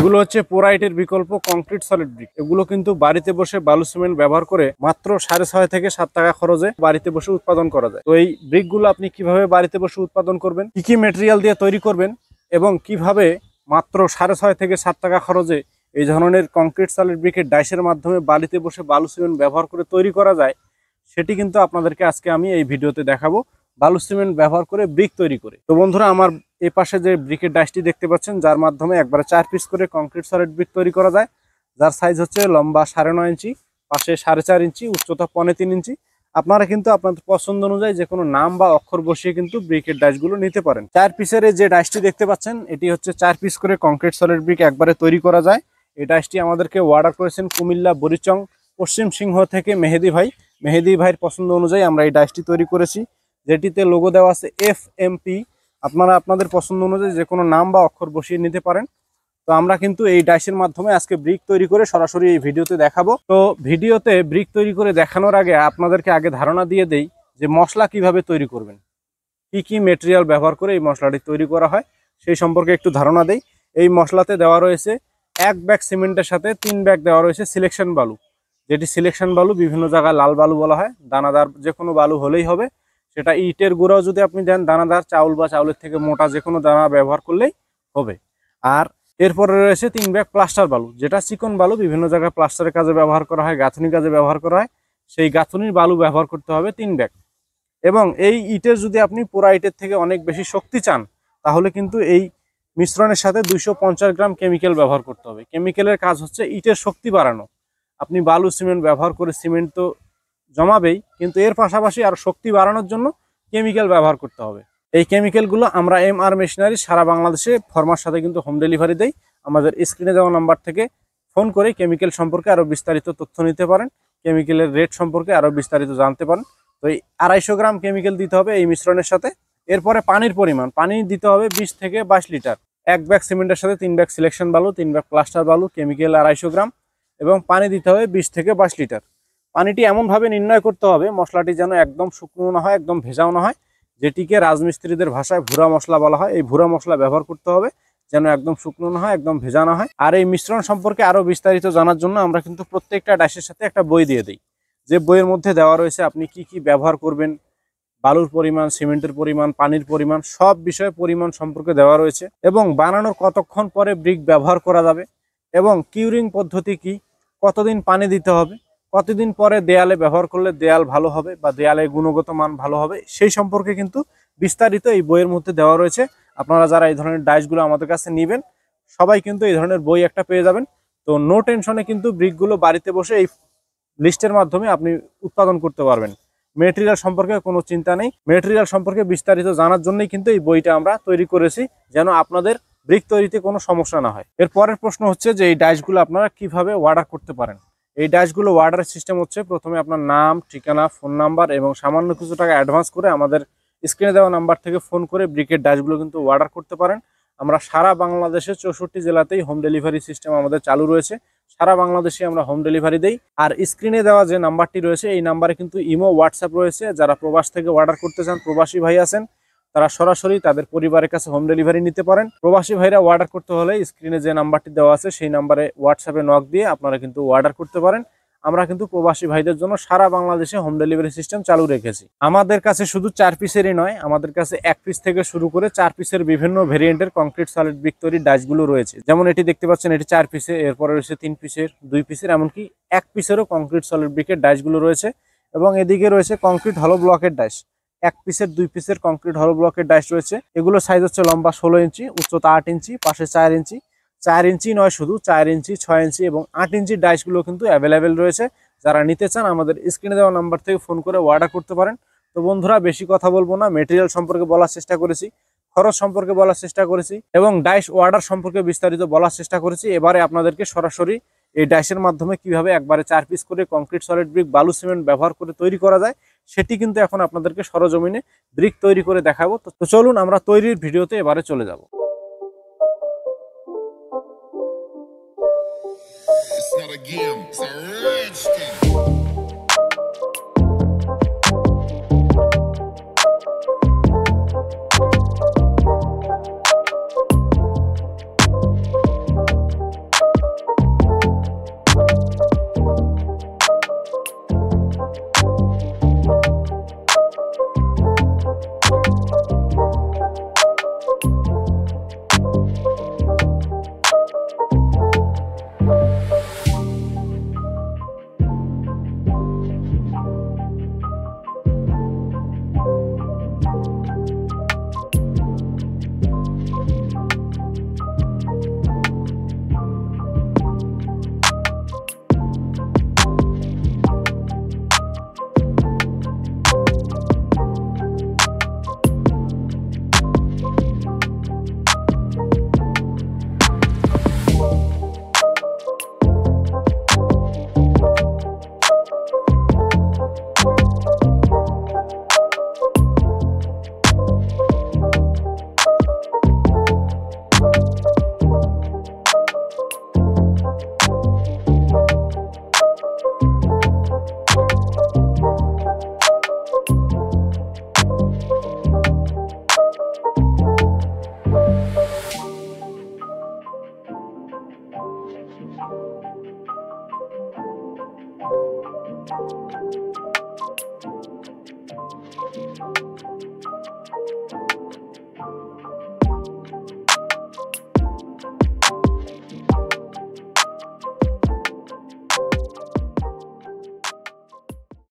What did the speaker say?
এগুলো হচ্ছে পোরাইটের বিকল্প কংক্রিট সলিড ব্রিক। এগুলো কিন্তু বাড়িতে বসে বালু সিমেন্ট ব্যবহার করে মাত্র 6.5 থেকে 7 টাকা খরচে বাড়িতে বসে উৎপাদন করা যায়। তো এই ব্রিকগুলো আপনি কিভাবে বাড়িতে বসে উৎপাদন করবেন, কি কি মেটেরিয়াল দিয়ে তৈরি করবেন এবং কিভাবে মাত্র 6.5 থেকে 7 টাকা খরচে এই ধরনের কংক্রিট সলিড ব্রিকের ডাইসের মাধ্যমে বাড়িতে বসে বালু সিমেন্ট ব্যবহার করে তৈরি করা যায়, সেটি কিন্তু আপনাদেরকে আজকে আমি এই ভিডিওতে দেখাবো, বালু সিমেন্ট ব্যবহার করে ব্রিক তৈরি করে। তো বন্ধুরা, আমার এই পাশে যে ব্রিকের ডাইসটি দেখতে পাচ্ছেন, যার মাধ্যমে একবারে 4 পিস করে কংক্রিট সলিড ব্রিক তৈরি করা যায়, যার সাইজ হচ্ছে লম্বা 9.5 ইঞ্চি, পাশে 4.5 ইঞ্চি, উচ্চতা 3.5 ইঞ্চি। আপনারা কিন্তু আপনাদের পছন্দ অনুযায়ী যে কোনো নাম বা অক্ষর বসিয়ে কিন্তু ব্রিকের ডাইসগুলো নিতে পারেন। 4 পিসের যে ডাইসটি দেখতে পাচ্ছেন, এটি হচ্ছে 4 পিস করে কংক্রিট সলিড ব্রিক একবারে তৈরি করা যায়। এই ডাইসটি আমাদেরকে অর্ডার করেছেন কুমিল্লা বরিচং পশ্চিম সিংহ থেকে মেহেদি ভাই। মেহেদি ভাইয়ের পছন্দ অনুযায়ী আমরা এই ডাইসটি তৈরি করেছি, যেটিতে লোগো দেওয়া আছে FMP। আপনারা আপনাদের পছন্দ অনুযায়ী যে কোনো নাম বা অক্ষর বসিয়ে নিতে পারেন। তো আমরা কিন্তু এই ডাইসের মাধ্যমে আজকে ব্রিক তৈরি করে সরাসরি এই ভিডিওতে দেখাবো। তো ভিডিওতে ব্রিক তৈরি করে দেখানোর আগে আপনাদেরকে আগে ধারণা দিয়ে দেই যে মশলা কিভাবে তৈরি করবেন, কি কি মেটেরিয়াল ব্যবহার করে এই মশলাটি তৈরি করা হয় সেই সম্পর্কে একটু ধারণা দেই। এই মশলাতে দেওয়া রয়েছে 1 ব্যাগ সিমেন্টের সাথে 3 ব্যাগ দেওয়া রয়েছে সিলেকশন বালু, যেটি সিলেকশন বালু বিভিন্ন জায়গায় লাল বালু বলা হয়। দানাদার যে কোনো বালু হলেই হবে, সেটা ইটের গুঁড়াও যদি আপনি দেন, দানাদার চাউল বা চাউলের থেকে মোটা যে কোনো দানা ব্যবহার করলেই হবে। আর এরপরে রয়েছে 3 ব্যাগ প্লাস্টার বালু, যেটা চিকন বালু, বিভিন্ন জায়গায় প্লাস্টারের কাজে ব্যবহার করা হয়, গাঁথনি কাজে ব্যবহার করা হয়, সেই গাঁথনির বালু ব্যবহার করতে হবে 3 ব্যাগ। এবং এই ইটের যদি আপনি পোড়া ইটের থেকে অনেক বেশি শক্তি চান, তাহলে কিন্তু এই মিশ্রণের সাথে 250 গ্রাম কেমিক্যাল ব্যবহার করতে হবে। কেমিক্যালের কাজ হচ্ছে ইটের শক্তি বাড়ানো। আপনি বালু সিমেন্ট ব্যবহার করে সিমেন্ট তো জমাবেই, কিন্তু এর পাশাপাশি আর শক্তি বাড়ানোর জন্য কেমিক্যাল ব্যবহার করতে হবে। এই কেমিক্যালগুলো আমরা MR মেশিনারি সারা বাংলাদেশে ফরমার সাথে কিন্তু হোম ডেলিভারি দেই। আমাদের স্ক্রিনে দেওয়া নাম্বার থেকে ফোন করে কেমিক্যাল সম্পর্কে আরও বিস্তারিত তথ্য নিতে পারেন, কেমিক্যালের রেট সম্পর্কে আরও বিস্তারিত জানতে পারেন। তো এই 250 গ্রাম কেমিক্যাল দিতে হবে এই মিশ্রণের সাথে। এরপরে পানির পরিমাণ, পানি দিতে হবে 20 থেকে 22 লিটার। 1 ব্যাগ সিমেন্টের সাথে 3 ব্যাগ সিলেকশন বালু, 3 ব্যাগ প্লাস্টার বালু, কেমিক্যাল 250 গ্রাম এবং পানি দিতে হবে 20 থেকে 22 লিটার। পানিটি এমনভাবে নির্ণয় করতে হবে মশলাটি যেন একদম শুকনো না হয়, একদম ভেজাও না হয়, যেটিকে রাজমিস্ত্রিদের ভাষায় ভুরা মশলা বলা হয়। এই ভুরা মশলা ব্যবহার করতে হবে, যেন একদম শুকনো না হয়, একদম ভেজা না হয়। আর এই মিশ্রণ সম্পর্কে আরও বিস্তারিত জানার জন্য আমরা কিন্তু প্রত্যেকটা ডাইসের সাথে একটা বই দিয়ে দিই, যে বইয়ের মধ্যে দেওয়া রয়েছে আপনি কি কি ব্যবহার করবেন, বালুর পরিমাণ, সিমেন্টের পরিমাণ, পানির পরিমাণ, সব বিষয়ে পরিমাণ সম্পর্কে দেওয়া রয়েছে, এবং বানানোর কতক্ষণ পরে ব্রিক ব্যবহার করা যাবে, এবং কিউরিং পদ্ধতি কি, কতদিন পানি দিতে হবে, কতদিন পরে দেয়ালে ব্যবহার করলে দেয়াল ভালো হবে বা দেয়ালের গুণগত মান ভালো হবে, সেই সম্পর্কে কিন্তু বিস্তারিত এই বইয়ের মধ্যে দেওয়া রয়েছে। আপনারা যারা এই ধরনের ডাইসগুলো আমাদের কাছে নেবেন, সবাই কিন্তু এই ধরনের বই একটা পেয়ে যাবেন। তো নো টেনশনে কিন্তু ব্রিকগুলো বাড়িতে বসে এই লিস্টের মাধ্যমে আপনি উৎপাদন করতে পারবেন। মেটেরিয়াল সম্পর্কে কোনো চিন্তা নেই, মেটেরিয়াল সম্পর্কে বিস্তারিত জানার জন্যই কিন্তু এই বইটা আমরা তৈরি করেছি, যেন আপনাদের ব্রিক তৈরিতে কোনো সমস্যা না হয়। এর পরের প্রশ্ন হচ্ছে যে এই ডাইসগুলো আপনারা কিভাবে অর্ডার করতে পারেন। এই ডাইসগুলো অর্ডারের সিস্টেম হচ্ছে, প্রথমে আপনার নাম, ঠিকানা, ফোন নাম্বার এবং সামান্য কিছু টাকা অ্যাডভান্স করে আমাদের স্ক্রিনে দেওয়া নাম্বার থেকে ফোন করে ব্রিকের ডাইসগুলো কিন্তু অর্ডার করতে পারেন। আমরা সারা বাংলাদেশে 64 জেলাতেই হোম ডেলিভারি সিস্টেম আমাদের চালু রয়েছে। সারা বাংলাদেশে আমরা হোম ডেলিভারি দেই। আর স্ক্রিনে দেওয়া যে নাম্বারটি রয়েছে, এই নাম্বারে কিন্তু ইমো, হোয়াটসঅ্যাপ রয়েছে। যারা প্রবাস থেকে অর্ডার করতে চান, প্রবাসী ভাই আছেন, তারা সরাসরি তাদের পরিবারের কাছে হোম ডেলিভারি নিতে পারেন। প্রবাসী ভাইরা অর্ডার করতে হলে স্ক্রিনে যে নাম্বারটি দেওয়া আছে সেই নাম্বারে হোয়াটসঅ্যাপে নক দিয়ে আপনারা কিন্তু অর্ডার করতে পারেন। আমরা কিন্তু প্রবাসী ভাইদের জন্য সারা বাংলাদেশে হোম ডেলিভারি সিস্টেম চালু রেখেছি। আমাদের কাছে শুধু 4 পিসেরই নয়, আমাদের কাছে 1 পিস থেকে শুরু করে 4 পিসের বিভিন্ন ভেরিয়েন্টের কংক্রিট সলিড ব্রিক তৈরির ডাইসগুলো রয়েছে। যেমন এটি দেখতে পাচ্ছেন, এটি 4 পিসে, এরপরে রয়েছে 3 পিসের, 2 পিসের, এমনকি 1 পিসেরও কংক্রিট সলিড ব্রিকের ডাইসগুলো রয়েছে। এবং এদিকে রয়েছে কংক্রিট হলো ব্লকের ডাইস, 1 পিসের, 2 পিসের কংক্রিট হলো ব্লকের ডাইস রয়েছে। এগুলো সাইজ হচ্ছে লম্বা 16 ইঞ্চি, উচ্চতা 8 ইঞ্চি, পাশে 4 ইঞ্চি। 4 ইঞ্চি নয়, শুধু 4 ইঞ্চি, 6 ইঞ্চি এবং 8 ইঞ্চির ডাইসগুলো কিন্তু অ্যাভেলেবেল রয়েছে। যারা নিতে চান আমাদের স্ক্রিনে দেওয়া নাম্বার থেকে ফোন করে অর্ডার করতে পারেন। তো বন্ধুরা, বেশি কথা বলবো না, মেটেরিয়াল সম্পর্কে বলার চেষ্টা করেছি, খরচ সম্পর্কে বলার চেষ্টা করেছি এবং ডাইস অর্ডার সম্পর্কে বিস্তারিত বলার চেষ্টা করেছি। এবারে আপনাদেরকে সরাসরি এই ডাইসের মাধ্যমে কিভাবে একবারে 4 পিস করে কংক্রিট সলিড ব্রিক বালু সিমেন্ট ব্যবহার করে তৈরি করা যায়, সেটি কিন্তু এখন আপনাদেরকে সরজমিনে ব্রিক তৈরি করে দেখাবো। তো চলুন আমরা তৈরির ভিডিওতে এবারে চলে যাব। It's not a game, it's a rich thing.